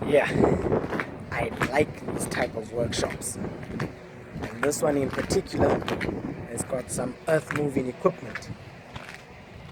Yeah, I like these type of workshops. And this one in particular has got some earth moving equipment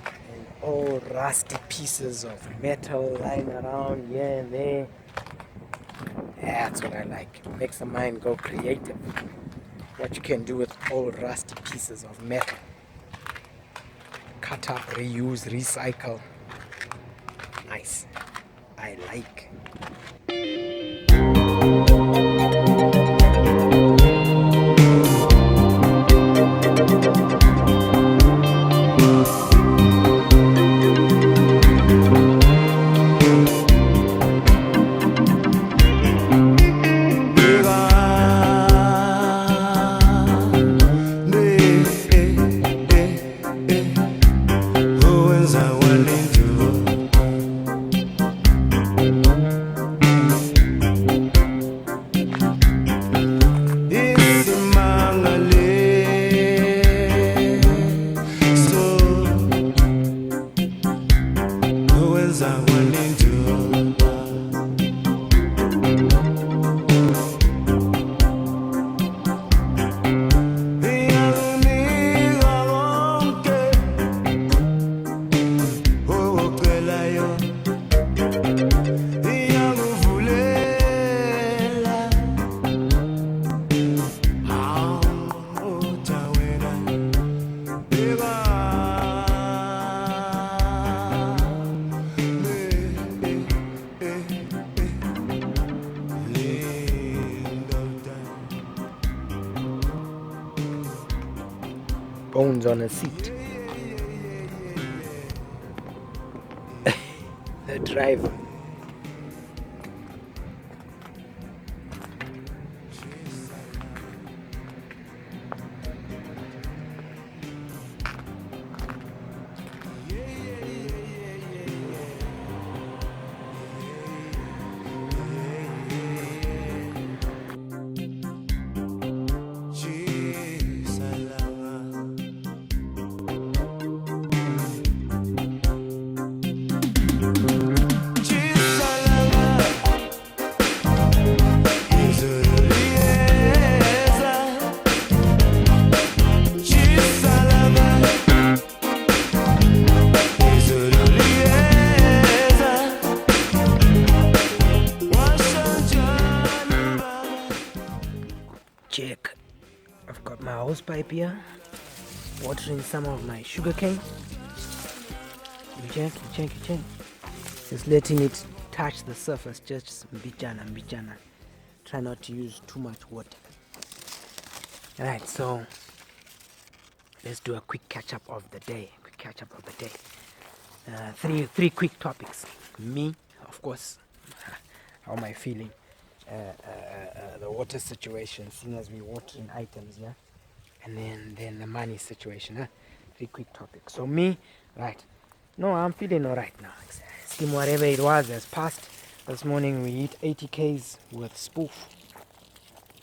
and all rusty pieces of metal lying around here and there. That's what I like. It makes the mind go creative. What you can do with all rusty pieces of metal. Cut up, reuse, recycle. Nice. I like. Bones on a seat. The driver. Check. I've got my hose pipe here, watering some of my sugar cane. You check. Just letting it touch the surface, just mbijana. Try not to use too much water. Alright, so let's do a quick catch up of the day. Three quick topics. Me, of course. How am I feeling? The water situation, seeing as we watering items, yeah, and then the money situation, huh? 3 quick topics. So me, right? No, I'm feeling alright now. Steam, whatever it was has passed. This morning we hit 80 k's with spoof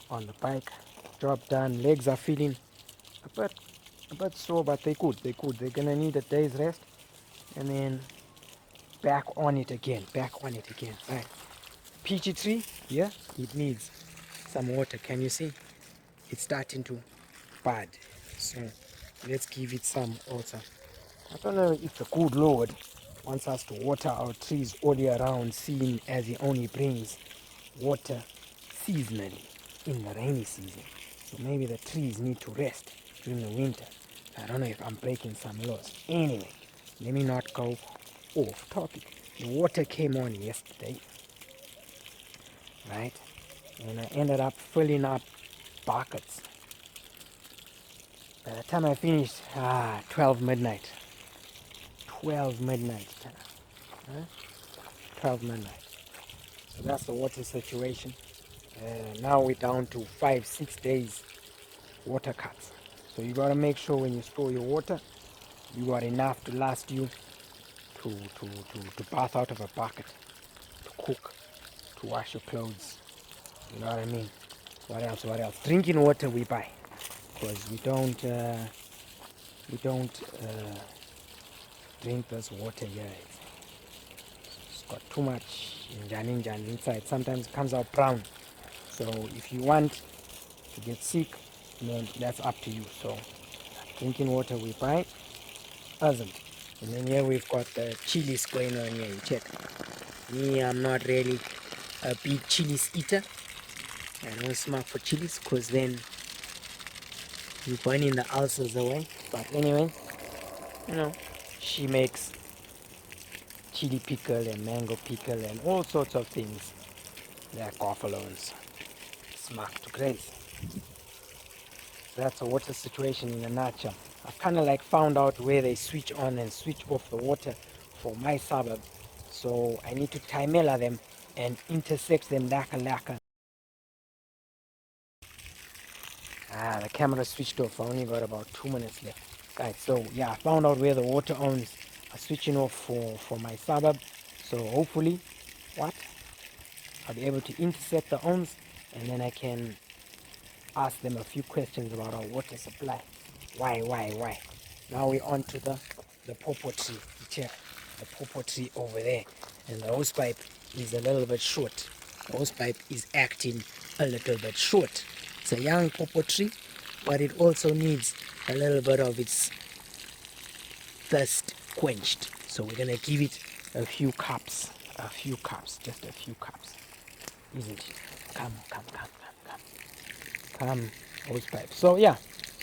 on the bike. Job done. Legs are feeling a bit sore, but they good. They're gonna need a day's rest, and then back on it again. Right. Peachy tree, yeah, it needs some water. Can you see? It's starting to bud. So let's give it some water. I don't know if the good Lord wants us to water our trees all year round, seeing as He only brings water seasonally in the rainy season. So maybe the trees need to rest during the winter. I don't know if I'm breaking some laws. Anyway, let me not go off topic. The water came on yesterday, right? And I ended up filling up buckets. By the time I finished, 12 midnight. 12 midnight. 12 midnight. So that's the water situation. Now we're down to 5-6 days water cuts. So you gotta make sure when you store your water, you got enough to last you to bath out of a bucket, to cook, to wash your clothes. You know what I mean? What else? Drinking water we buy, because we don't drink this water here. It's got too much injan inside. Sometimes it comes out brown. So if you want to get sick, then that's up to you. So drinking water we buy doesn't. And then here we've got the chilies going on here. You check. Me, I'm not really a big chilies eater. I don't smoke for chilies because then you're burning the ulcers away. But anyway, you know, she makes chili pickle and mango pickle and all sorts of things that GOFFAL owns. Smack to grace. So that's a water situation in a nutshell. I've kind of like found out where they switch on and switch off the water for my suburb. So I need to timela them and intersect them laka. The camera switched off. I only got about 2 minutes left. Guys, so yeah, I found out where the water owns are switching off for my suburb. So hopefully, I'll be able to intercept the owns and then I can ask them a few questions about our water supply. Why? Now we're on to the pawpaw tree. Check the pawpaw tree over there. And the hose pipe is a little bit short. The hose pipe is acting a little bit short. It's a young pawpaw tree, but it also needs a little bit of its thirst quenched. So we're gonna give it a few cups, just a few cups. Isn't it? Come, hose pipe. So yeah,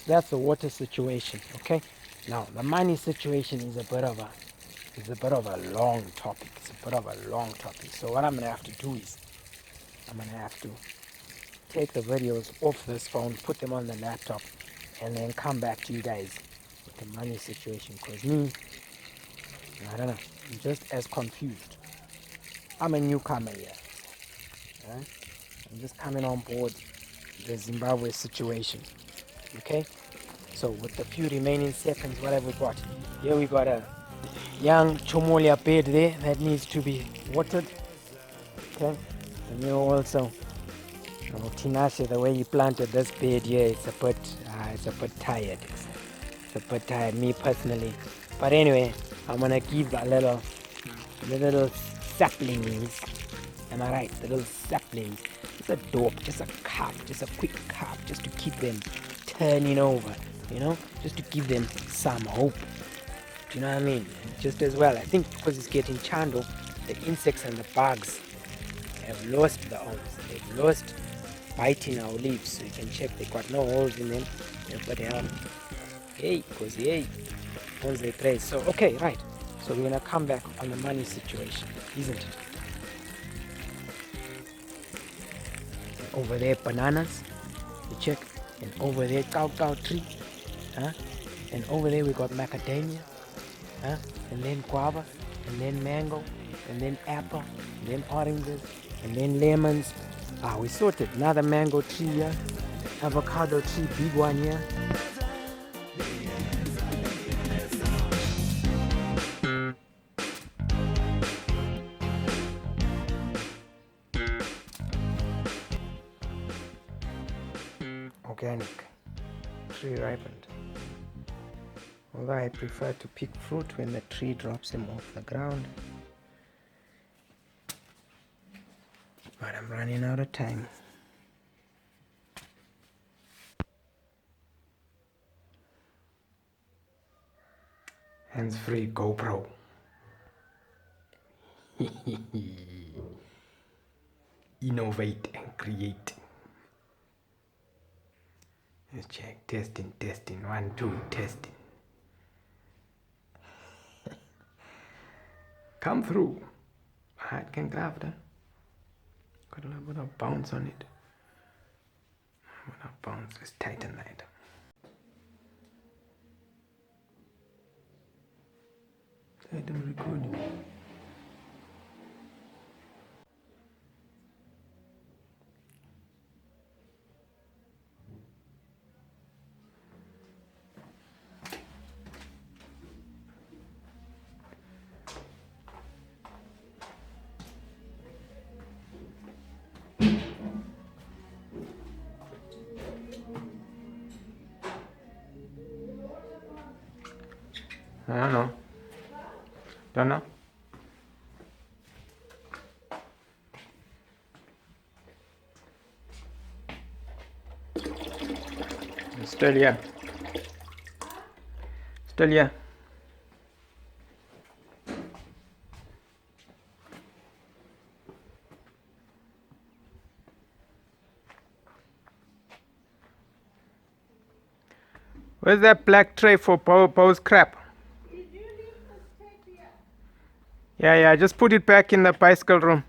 that's the water situation. Okay. Now the money situation is a bit of a long topic. So what I'm gonna have to do is I'm gonna have to take the videos off this phone, put them on the laptop, and then come back to you guys with the money situation. Because me, I don't know, I'm just as confused. I'm a newcomer here. Right? I'm just coming on board the Zimbabwe situation. Okay? So with the few remaining seconds, what have we got? Here we got a young chomolia bed there that needs to be watered. Okay? And you also, Tinashe, the way you planted this bed here, it's a bit tired. It's a bit tired, me personally. But anyway, I'm gonna give the little saplings. Am I right? The little saplings. Just a dope, just a quick cup, just to keep them turning over, just to give them some hope. Do you know what I mean? Just as well, I think because it's getting chando, the insects and the bugs have lost the arms. They've lost biting our leaves. So you can check, they got no holes in them. But once they trace. So okay, right. So we're gonna come back on the money situation, isn't it? Over there, bananas. You check. And over there, cow tree. And over there we got macadamia. And then guava. And then mango. And then apple. And then oranges. And then lemons. We sorted. Another mango tree here. Avocado tree, big one here. Organic. Tree ripened. Although I prefer to pick fruit when the tree drops them off the ground. But I'm running out of time. Hands-free GoPro. Innovate and create. Let's check. Testing. 1, 2, testing. Come through. It can grab that. Got a little bit of bounce on it. A little bit of bounce. Let's tighten that. Tighten recording. I don't know. Still here. Still here. Where's that black tray for Po's crap? Did you leave this tape here? Yeah, just put it back in the bicycle room.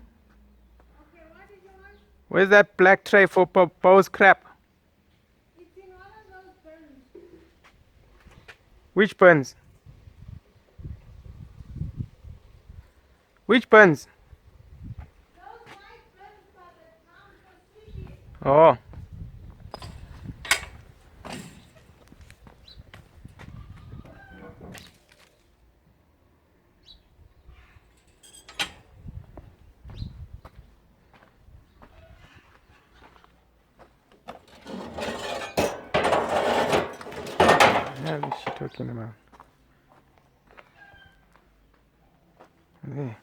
Okay, what did you want? Where's that black tray for Po's crap? It's in one of those bins. Which buns? Which buns? Those white bins that the town for sleeping. Oh. What is she talking about? There.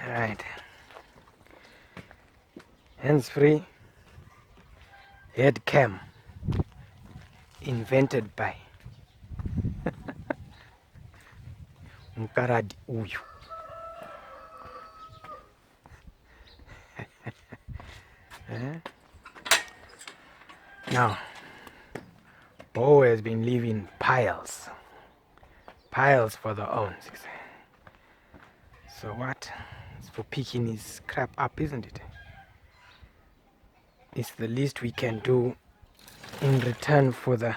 Alright. Hands free. Head cam. Invented by Mkaradi Uyu. Now, Bo has been leaving piles. Piles for the owns. So what? It's for picking his crap up, isn't it? It's the least we can do in return for the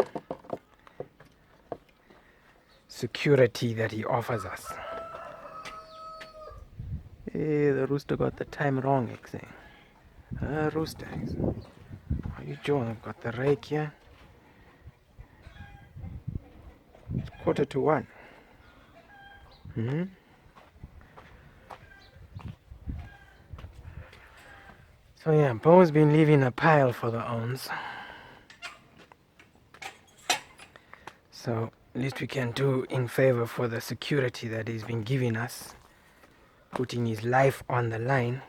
security that he offers us. Hey, the rooster got the time wrong, rooster. How you doing? I've got the rake here. It's 1:45. So yeah, Bo's been leaving a pile for the owns. So least we can do in favor for the security that he's been giving us, putting his life on the line,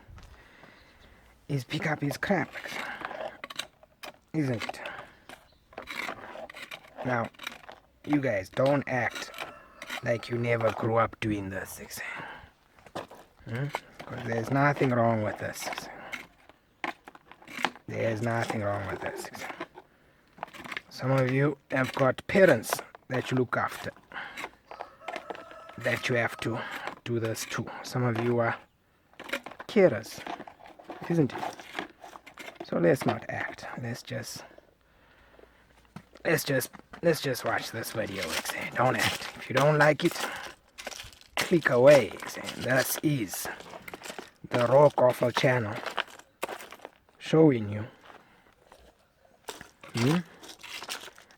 is pick up his crap, isn't it? Now, you guys don't act like you never grew up doing this, because there's nothing wrong with this. There's nothing wrong with this. Some of you have got parents that you look after, that you have to do this too. Some of you are carers, isn't it? So let's not act. Let's just watch this video. Don't act. If you don't like it, click away. That is the Raw GOFFAL channel showing you.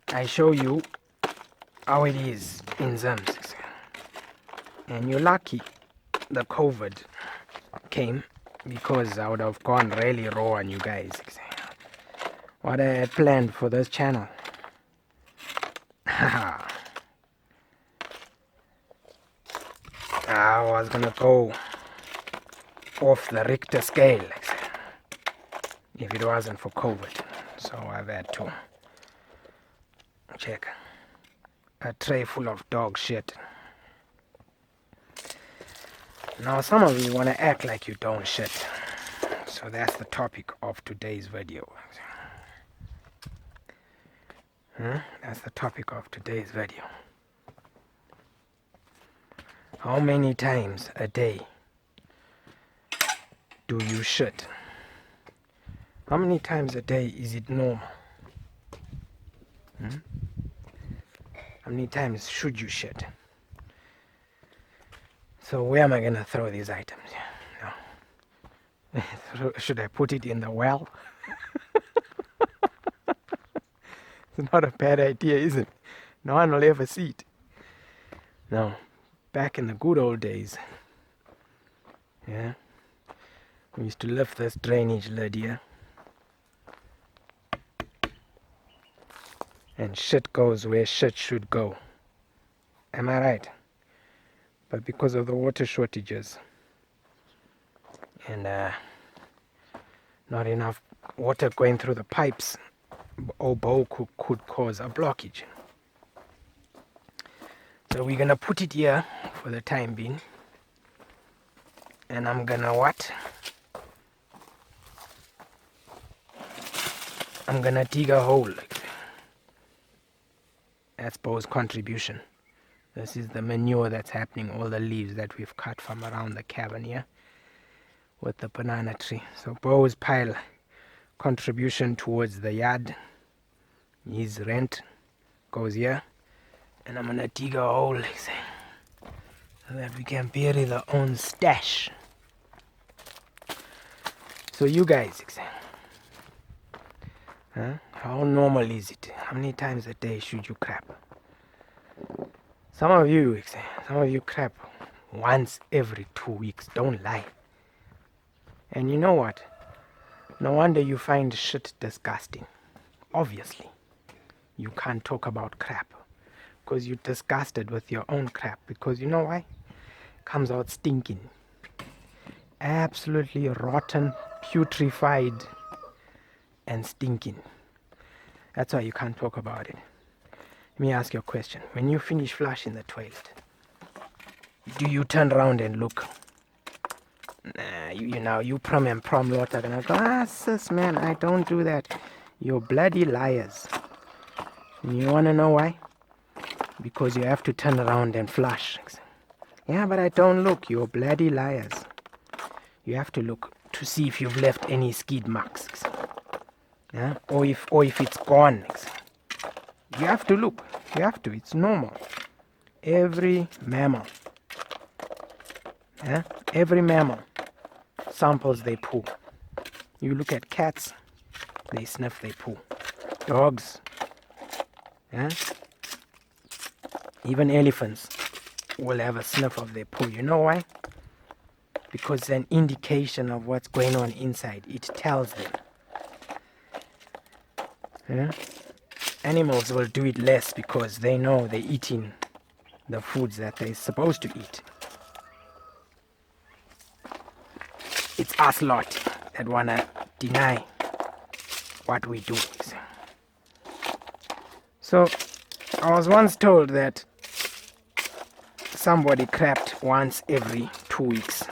I show you how it is in Zambia. And you're lucky the COVID came, because I would have gone really raw on you guys. What I had planned for this channel. I was gonna go off the Richter scale if it wasn't for COVID. So I've had to check a tray full of dog shit. Now some of you want to act like you don't shit. So that's the topic of today's video. That's the topic of today's video. How many times a day do you shit? How many times a day is it normal? How many times should you shit? So where am I gonna throw these items? No. Should I put it in the well? It's not a bad idea, is it? No one will ever see it. Now, back in the good old days, yeah, we used to lift this drainage lid here, and shit goes where shit should go. Am I right? But because of the water shortages and not enough water going through the pipes, bowl could cause a blockage. So we're gonna put it here for the time being, and I'm gonna what? I'm gonna dig a hole. That's Bo's contribution. This is the manure that's happening, all the leaves that we've cut from around the cabin here with the banana tree. So Bo's pile contribution towards the yard, his rent goes here, and I'm gonna dig a hole so that we can bury the own stash. So you guys, how normal is it? How many times a day should you crap? Some of you crap once every 2 weeks. Don't lie. And you know what? No wonder you find shit disgusting. Obviously, you can't talk about crap because you're disgusted with your own crap. Because you know why? Comes out stinking, absolutely rotten, putrefied, and stinking. That's why you can't talk about it. Let me ask you a question. When you finish flushing the toilet, do you turn around and look? Nah, you prom and prom lot are gonna go, sis man, I don't do that. You're bloody liars. And you wanna know why? Because you have to turn around and flush. Yeah, but I don't look. You're bloody liars. You have to look to see if you've left any skid marks. Yeah? Or if it's gone. You have to look. You have to. It's normal. Every mammal. Yeah? Every mammal samples they poo. You look at cats, they sniff they poo. Dogs. Yeah? Even elephants will have a sniff of their poo. You know why? Because it's an indication of what's going on inside. It tells them. Yeah? Animals will do it less because they know they're eating the foods that they're supposed to eat. It's us lot that wanna deny what we do. So I was once told that somebody crapped once every 2 weeks.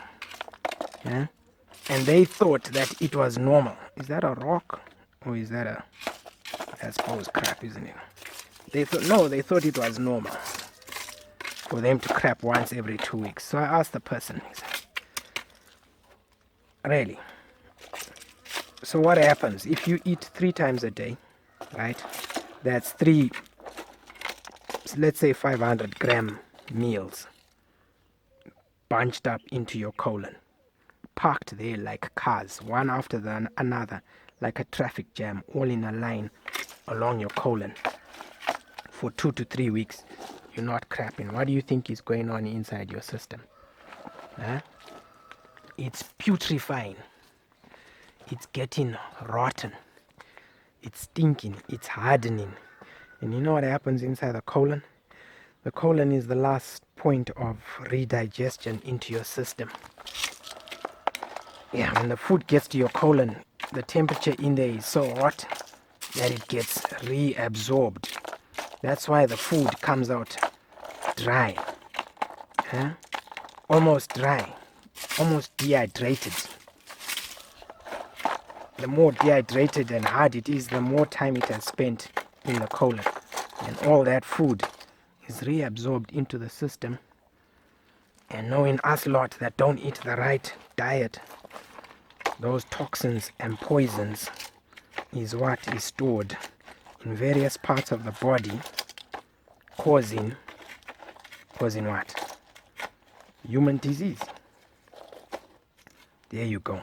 Yeah? And they thought that it was normal. Is that a rock? Or is that I suppose crap, isn't it? They thought it was normal for them to crap once every 2 weeks. So I asked the person, really? So what happens if you eat 3 times a day, right? That's 3, let's say 500 gram meals bunched up into your colon, parked there like cars, one after another, like a traffic jam, all in a line along your colon for 2 to 3 weeks. You're not crapping. What do you think is going on inside your system? It's putrefying. It's getting rotten. It's stinking. It's hardening. And you know what happens inside the colon? The colon is the last point of redigestion into your system. Yeah, when the food gets to your colon, the temperature in there is so hot that it gets reabsorbed. That's why the food comes out dry. Almost dry. Almost dehydrated. The more dehydrated and hard it is, the more time it has spent in the colon. And all that food is reabsorbed into the system. And knowing us lot that don't eat the right diet, those toxins and poisons is what is stored in various parts of the body, causing what? Human disease. There you go.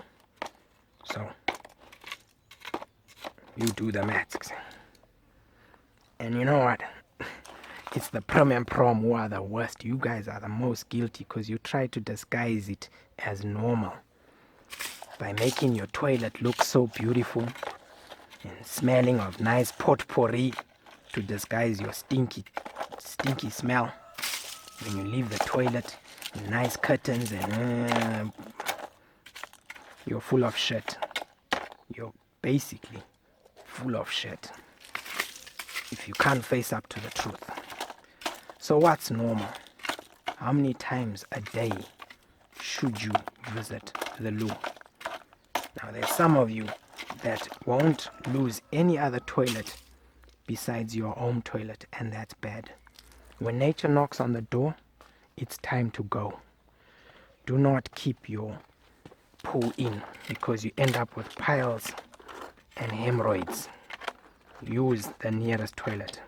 So you do the maths. And you know what? It's the prim and prom who are the worst. You guys are the most guilty because you try to disguise it as normal by making your toilet look so beautiful and smelling of nice potpourri to disguise your stinky smell. When you leave the toilet, nice curtains, and you're full of shit. You're basically full of shit if you can't face up to the truth. So what's normal? How many times a day should you visit the loo? Now there's some of you that won't lose any other toilet besides your home toilet, and that's bad. When nature knocks on the door, it's time to go. Do not keep your poo in because you end up with piles and hemorrhoids. Use the nearest toilet.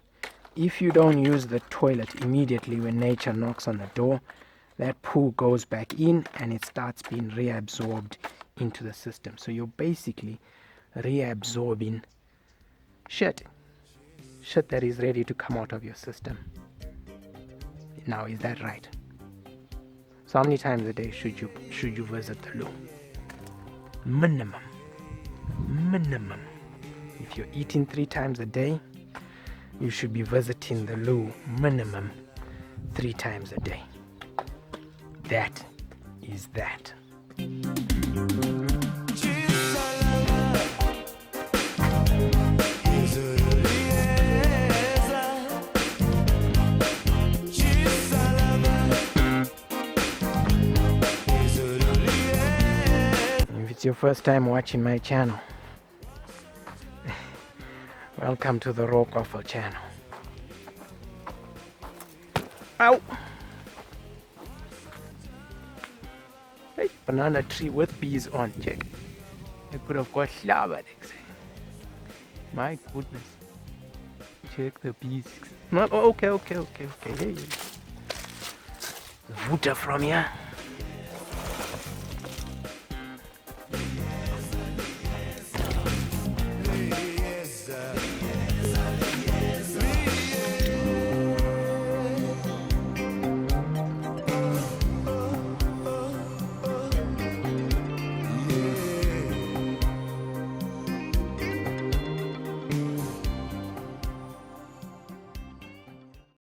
If you don't use the toilet immediately when nature knocks on the door, that poo goes back in and it starts being reabsorbed into the system. So you're basically reabsorbing shit that is ready to come out of your system. Now, is that right? So how many times a day should you visit the loo? Minimum. If you're eating 3 times a day, you should be visiting the loo minimum 3 times a day. That is that. If it's your first time watching my channel, welcome to the Raw GOFFAL channel. Ow! Hey, banana tree with bees on, check. I could have got flowered. My goodness. Check the bees. No, okay. Hey. Water from here.